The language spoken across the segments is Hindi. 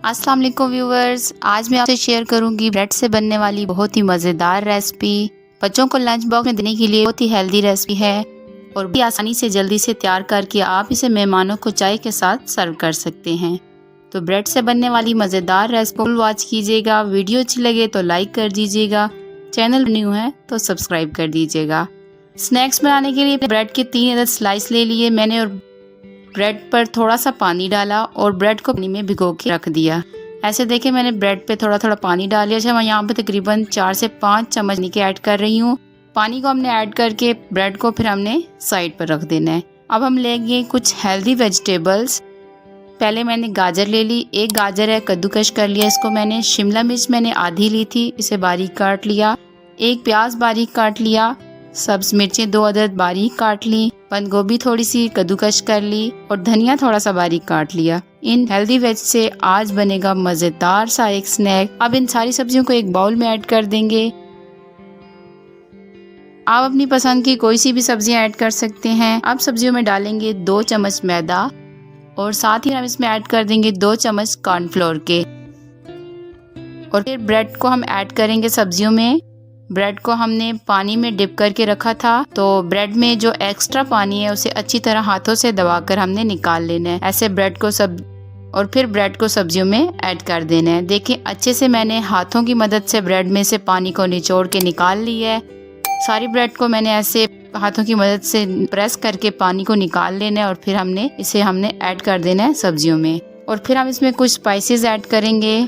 अस्सलाम वालेकुम व्यूवर्स, आज मैं आपसे शेयर करूंगी ब्रेड से बनने वाली बहुत ही मज़ेदार रेसिपी। बच्चों को लंच बॉक्स में देने के लिए बहुत ही हेल्दी रेसिपी है और भी आसानी से जल्दी से तैयार करके आप इसे मेहमानों को चाय के साथ सर्व कर सकते हैं। तो ब्रेड से बनने वाली मज़ेदार रेसिपी फुल वॉच कीजिएगा। वीडियो अच्छी लगे तो लाइक कर दीजिएगा, चैनल न्यू है तो सब्सक्राइब कर दीजिएगा। स्नैक्स बनाने के लिए ब्रेड के 3 अदद स्लाइस ले लिए मैंने और ब्रेड पर थोड़ा सा पानी डाला और ब्रेड को पानी में भिगो के रख दिया। ऐसे देखे मैंने ब्रेड पे थोड़ा थोड़ा पानी डाल लिया। मैं यहाँ पे तकरीबन 4 से 5 चम्मच पानी के ऐड कर रही हूँ। पानी को हमने ऐड करके ब्रेड को फिर हमने साइड पर रख देना है। अब हम लेंगे कुछ हेल्दी वेजिटेबल्स। पहले मैंने गाजर ले ली, 1 गाजर है कद्दूकश कर लिया इसको मैंने। शिमला मिर्च मैंने आधी ली थी, इसे बारीक काट लिया। 1 प्याज बारीक काट लिया। सब्ज मिर्चें 2 अदद बारीक काट ली। बंद गोभी थोड़ी सी कद्दूकश कर ली और धनिया थोड़ा सा बारीक काट लिया। इन हेल्दी वेज से आज बनेगा मजेदार सा एक स्नैक। अब इन सारी सब्जियों को एक बाउल में ऐड कर देंगे। आप अपनी पसंद की कोई सी भी सब्जियां ऐड कर सकते हैं। अब सब्जियों में डालेंगे 2 चम्मच मैदा और साथ ही हम इसमें ऐड कर देंगे 2 चम्मच कॉर्नफ्लोर के। और फिर ब्रेड को हम ऐड करेंगे सब्जियों में। ब्रेड को हमने पानी में डिप करके रखा था, तो ब्रेड में जो एक्स्ट्रा पानी है उसे अच्छी तरह हाथों से दबाकर हमने निकाल लेना है। ऐसे ब्रेड को और फिर ब्रेड को सब्जियों में ऐड कर देना है। देखिए अच्छे से मैंने हाथों की मदद से ब्रेड में से पानी को निचोड़ के निकाल लिया है। सारी ब्रेड को मैंने ऐसे हाथों की मदद से प्रेस करके पानी को निकाल लेना है और फिर हमने ऐड कर देना है सब्जियों में। और फिर हम इसमें कुछ स्पाइसेस ऐड करेंगे।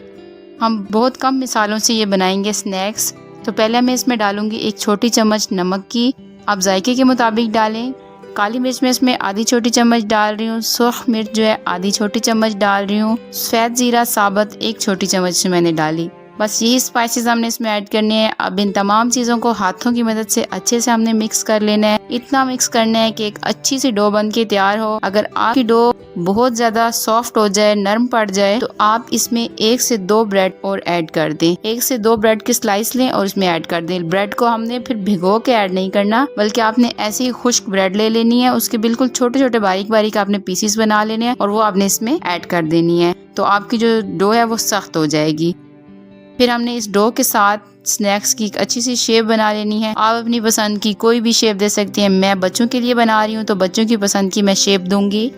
हम बहुत कम मिसालों से ये बनाएंगे स्नैक्स। तो पहले मैं इसमें डालूंगी 1 छोटी चम्मच नमक की। आप जायके के मुताबिक डालें। काली मिर्च में इसमें आधी छोटी चम्मच डाल रही हूँ। सुर्ख मिर्च जो है आधी छोटी चम्मच डाल रही हूँ। सफ़ेद जीरा साबुत 1 छोटी चम्मच मैंने डाली। बस यही स्पाइसेस हमने इसमें ऐड करने हैं। अब इन तमाम चीज़ों को हाथों की मदद से अच्छे से हमने मिक्स कर लेना है। इतना मिक्स करना है कि एक अच्छी सी डो बन के तैयार हो। अगर आपकी डो बहुत ज़्यादा सॉफ्ट हो जाए, नरम पड़ जाए, तो आप इसमें 1 से 2 ब्रेड और ऐड कर दें। 1 से 2 ब्रेड की स्लाइस लें और इसमें ऐड कर दें। ब्रेड को हमने फिर भिगो के ऐड नहीं करना, बल्कि आपने ऐसे ही खुश्क ब्रेड ले लेनी है। उसके बिल्कुल छोटे छोटे बारीक बारीक आपने पीसीस बना लेने हैं और वो आपने इसमें ऐड कर देनी है। तो आपकी जो डो है वो सख्त हो जाएगी। फिर हमने इस डो के साथ स्नैक्स की एक अच्छी सी शेप बना लेनी है। आप अपनी पसंद की कोई भी शेप दे सकती हैं। मैं बच्चों के लिए बना रही हूँ तो बच्चों की पसंद की मैं शेप दूंगी।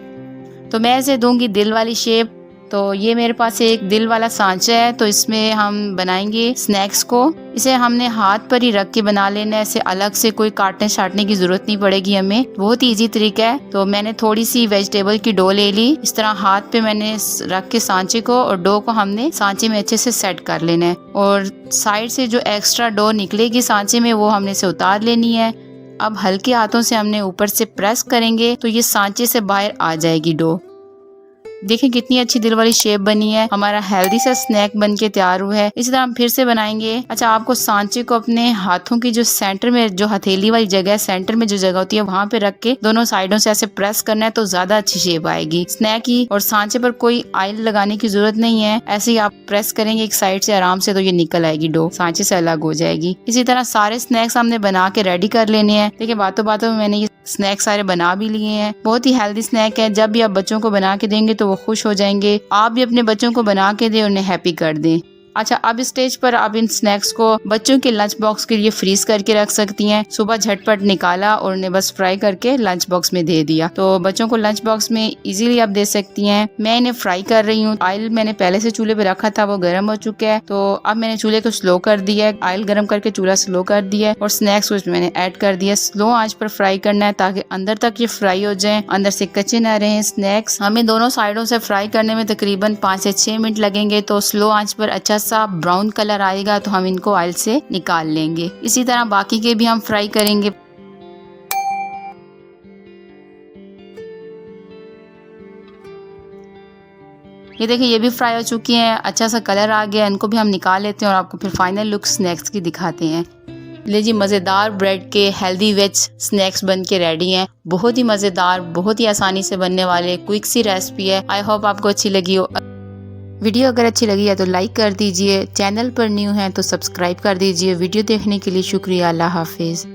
तो मैं इसे दूंगी दिल वाली शेप। तो ये मेरे पास एक दिल वाला सांचा है, तो इसमें हम बनाएंगे स्नैक्स को। इसे हमने हाथ पर ही रख के बना लेना है। इसे अलग से कोई काटने छाटने की जरूरत नहीं पड़ेगी हमें। बहुत ही इजी तरीका है। तो मैंने थोड़ी सी वेजिटेबल की डो ले ली। इस तरह हाथ पे मैंने रख के सांचे को और डो को हमने सांचे में अच्छे से सेट कर लेना है। और साइड से जो एक्स्ट्रा डो निकलेगी सांचे में वो हमने इसे उतार लेनी है। अब हल्के हाथों से हमने ऊपर से प्रेस करेंगे तो ये सांचे से बाहर आ जाएगी डो। देखिए कितनी अच्छी दिल वाली शेप बनी है। हमारा हेल्दी सा स्नैक बन के तैयार हुआ है। इसी तरह हम फिर से बनाएंगे। अच्छा, आपको सांचे को अपने हाथों की जो सेंटर में, जो हथेली वाली जगह है, सेंटर में जो जगह होती है वहाँ पे रख के दोनों साइडों से ऐसे प्रेस करना है तो ज्यादा अच्छी शेप आएगी स्नैक की। और सांचे पर कोई ऑयल लगाने की जरूरत नहीं है। ऐसे ही आप प्रेस करेंगे एक साइड से आराम से तो ये निकल आएगी डो, सांचे से अलग हो जाएगी। इसी तरह सारे स्नैक्स हमने बना के रेडी कर लेने हैं। देखिए बातों बातों में मैंने ये स्नैक सारे बना भी लिए हैं। बहुत ही हेल्दी स्नैक है। जब भी आप बच्चों को बना के देंगे तो वो खुश हो जाएंगे। आप भी अपने बच्चों को बना के दें, उन्हें हैप्पी कर दें। अच्छा, अब इस स्टेज पर आप इन स्नैक्स को बच्चों के लंच बॉक्स के लिए फ्रीज करके रख सकती हैं। सुबह झटपट निकाला और उन्हें बस फ्राई करके लंच बॉक्स में दे दिया। तो बच्चों को लंच बॉक्स में इजीली आप दे सकती हैं। मैं इन्हें फ्राई कर रही हूँ। ऑयल मैंने पहले से चूल्हे पे रखा था, वो गर्म हो चुका है। तो अब मैंने चूल्हे को स्लो कर दिया है। ऑयल गर्म करके चूल्हा स्लो कर दिया है और स्नैक्स को मैंने ऐड कर दिया। स्लो आंच पर फ्राई करना है ताकि अंदर तक ये फ्राई हो जाए, अंदर से कच्चे ना रहे स्नैक्स। हमें दोनों साइडों से फ्राई करने में तकरीबन 5 से 6 मिनट लगेंगे। तो स्लो आंच पर अच्छा सा ब्राउन कलर आएगा तो हम इनको ऑयल से निकाल लेंगे। इसी तरह बाकी के भी हम फ्राई करेंगे। ये देखिए ये भी फ्राई हो चुकी हैं। अच्छा सा कलर आ गया। इनको भी हम निकाल लेते हैं और आपको फिर फाइनल लुक स्नैक्स की दिखाते हैं। लीजिए मज़ेदार ब्रेड के हेल्दी वेज स्नैक्स बन के रेडी हैं। बहुत ही मज़ेदार, बहुत ही आसानी से बनने वाले क्विक सी रेसिपी है। आई होप आपको अच्छी लगी हो। वीडियो अगर अच्छी लगी है तो लाइक कर दीजिए। चैनल पर न्यू है तो सब्सक्राइब कर दीजिए। वीडियो देखने के लिए शुक्रिया। अल्लाह हाफिज़।